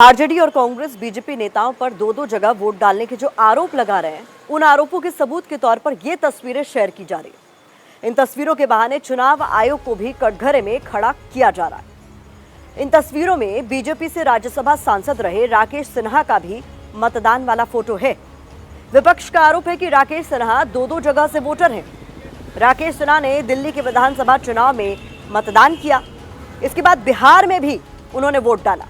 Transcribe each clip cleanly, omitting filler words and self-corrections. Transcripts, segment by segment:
RJD और Congress BJP नेताओं पर दो दो जगह वोट डालने के जो आरोप लगा रहे हैं, उन आरोपों के सबूत के तौर पर ये तस्वीरें शेयर की जा रही है। इन तस्वीरों के बहाने चुनाव आयोग को भी कटघरे में खड़ा किया जा रहा है। इन तस्वीरों में बीजेपी से राज्यसभा सांसद रहे राकेश सिन्हा का भी मतदान वाला फोटो है। विपक्ष का आरोप है कि राकेश सिन्हा दो दो जगह से वोटर हैं। राकेश सिन्हा ने दिल्ली के विधानसभा चुनाव में मतदान किया, इसके बाद बिहार में भी उन्होंने वोट डाला।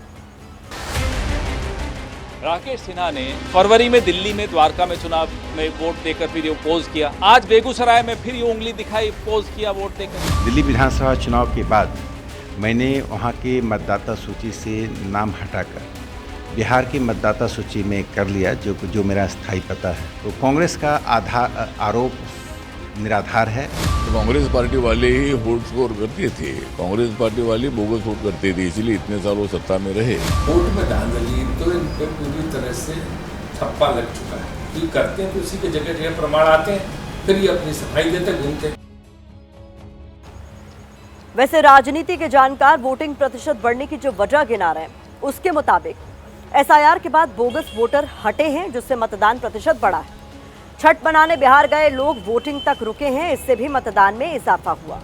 राकेश सिन्हा ने फरवरी में दिल्ली में द्वारका में चुनाव में वोट देकर फिर ये पोज किया। आज बेगूसराय में फिर ये उंगली दिखाई, पोज किया वोट देकर। दिल्ली विधानसभा चुनाव के बाद मैंने वहां के मतदाता सूची से नाम हटाकर बिहार की मतदाता सूची में कर लिया, जो मेरा स्थायी पता है। तो कांग्रेस का आरोप निराधार है। तो कांग्रेस पार्टी वाले ही वोट स्कोर करते थे, कांग्रेस पार्टी वाले बोगस वोट करते थे, इसलिए इतने साल वो सत्ता में रहे। वोट में धांधली तो इन पे पूरी तरह से ठप्पा लग चुका है। ये करते हैं तो उसी के जगह जगह प्रमाण आते हैं, फिर ये अपनी सफाई देते घूमते। वैसे राजनीति के जानकार वोटिंग प्रतिशत बढ़ने की जो वजह गिना रहे हैं, उसके मुताबिक एसआईआर के बाद बोगस वोटर हटे हैं, जिससे मतदान प्रतिशत बढ़ा है। छठ मनाने बिहार गए लोग वोटिंग तक रुके हैं, इससे भी मतदान में इजाफा हुआ।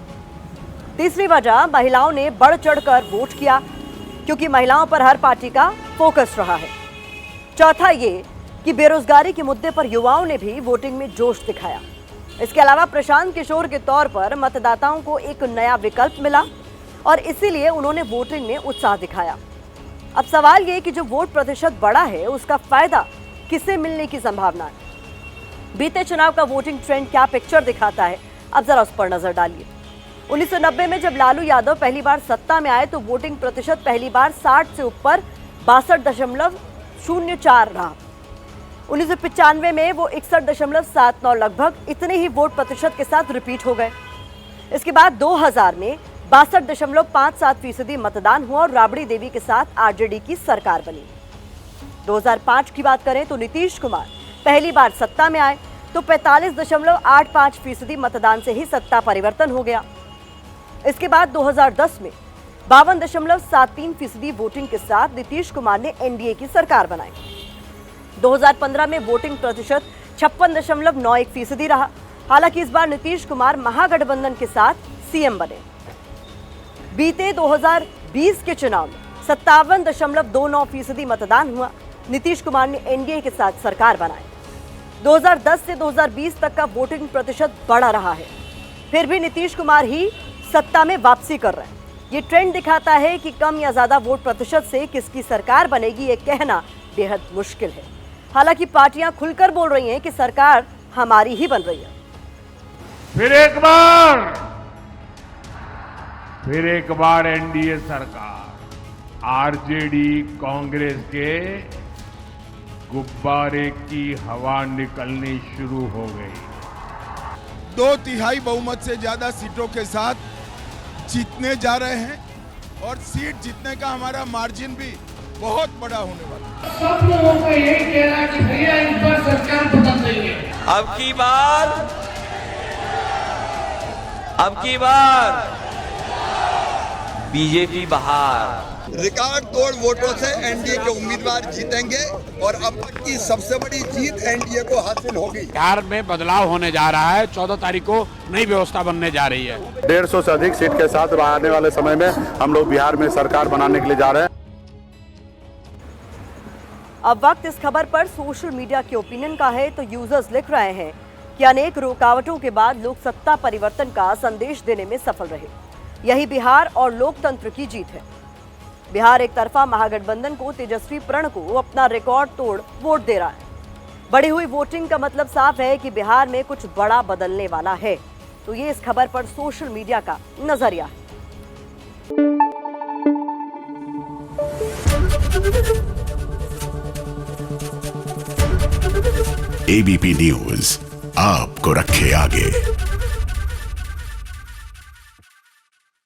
तीसरी वजह, महिलाओं ने बढ़ चढ़कर वोट किया, क्योंकि महिलाओं पर हर पार्टी का फोकस रहा है। चौथा ये कि बेरोजगारी के मुद्दे पर युवाओं ने भी वोटिंग में जोश दिखाया। इसके अलावा प्रशांत किशोर के तौर पर मतदाताओं को एक नया विकल्प मिला और इसीलिए उन्होंने वोटिंग में उत्साह दिखाया। अब सवाल ये कि जो वोट प्रतिशत बढ़ा है, उसका फायदा किसे मिलने की संभावना है? बीते चुनाव का वोटिंग ट्रेंड क्या पिक्चर दिखाता है, अब जरा उस पर नजर डालिए। 1990 में जब लालू यादव पहली बार सत्ता में आए तो वोटिंग प्रतिशत पहली बार 60 से ऊपर 62.04 रहा। 1995 में वो 61.79 लगभग इतने ही वोट प्रतिशत के साथ रिपीट हो गए। इसके बाद 2000 में 62.57% मतदान हुआ और राबड़ी देवी के साथ आरजेडी की सरकार बनी। 2005 की बात करें तो नीतीश कुमार पहली बार सत्ता में आए तो 45.85% मतदान से ही सत्ता परिवर्तन हो गया। इसके बाद 2010 में 52.73% वोटिंग के साथ नीतीश कुमार ने एनडीए की सरकार बनाई। 2015 में वोटिंग प्रतिशत 56.91% रहा। हालांकि इस बार नीतीश कुमार महागठबंधन के साथ सीएम बने। बीते 2020 के चुनाव में 57.29% मतदान हुआ। नीतीश कुमार ने एनडीए के साथ सरकार बनाई। 2010 से 2020 तक का वोटिंग प्रतिशत बढ़ा रहा है, फिर भी नीतीश कुमार ही सत्ता में वापसी कर रहे हैं। ये ट्रेंड दिखाता है कि कम या ज्यादा वोट प्रतिशत से किसकी सरकार बनेगी, ये कहना बेहद मुश्किल है। हालांकि पार्टियां खुलकर बोल रही हैं कि सरकार हमारी ही बन रही है। फिर एक बार एनडीए सरकार, आरजेडी कांग्रेस के गुब्बारे की हवा निकलनी शुरू हो गई। 2/3 बहुमत से ज्यादा सीटों के साथ जीतने जा रहे हैं और सीट जीतने का हमारा मार्जिन भी बहुत बड़ा होने वाला है। सब लोगों को यही कहना है कि भैया इस बार सरकार बदल देंगे। अब की बार बीजेपी बाहर। रिकॉर्ड तोड़ वोटों से एनडीए के उम्मीदवार जीतेंगे और अब तक की सबसे बड़ी जीत एनडीए को हासिल होगी। बिहार में बदलाव होने जा रहा है। 14 तारीख को नई व्यवस्था बनने जा रही है। 150 से अधिक सीट के साथ आने वाले समय में हम लोग बिहार में सरकार बनाने के लिए जा रहे हैं। अब वक्त इस खबर पर सोशल मीडिया के ओपिनियन का है, तो यूजर्स लिख रहे हैं कि अनेक रुकावटों के बाद लोग सत्ता परिवर्तन का संदेश देने में सफल रहे। यही बिहार और लोकतंत्र की जीत है। बिहार एक तरफा महागठबंधन को तेजस्वी प्रण को अपना रिकॉर्ड तोड़ वोट दे रहा है। बढ़ी हुई वोटिंग का मतलब साफ है कि बिहार में कुछ बड़ा बदलने वाला है। तो ये इस खबर पर सोशल मीडिया का नजरिया है। एबीपी न्यूज आपको रखे आगे।